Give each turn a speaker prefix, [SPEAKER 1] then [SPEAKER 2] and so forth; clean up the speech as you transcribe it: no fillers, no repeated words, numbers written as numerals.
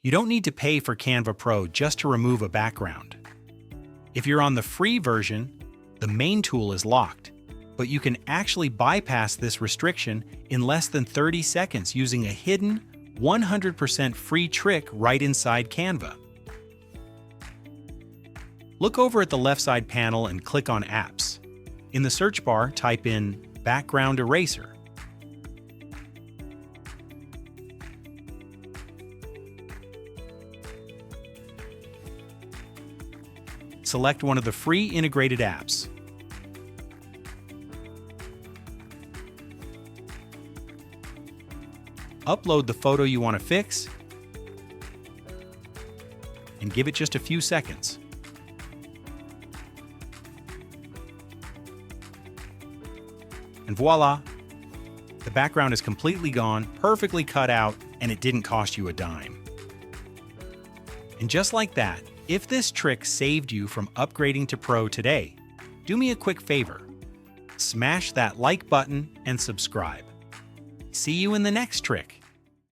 [SPEAKER 1] You don't need to pay for Canva Pro just to remove a background. If you're on the free version, the main tool is locked, but you can actually bypass this restriction in less than 30 seconds using a hidden, 100% free trick right inside Canva. Look over at the left side panel and click on Apps. In the search bar, type in Background Eraser. Select one of the free integrated apps. Upload the photo you want to fix and give it just a few seconds. And voila! The background is completely gone, perfectly cut out, and it didn't cost you a dime. And just like that, if this trick saved you from upgrading to Pro today, do me a quick favor. Smash that like button and subscribe. See you in the next trick.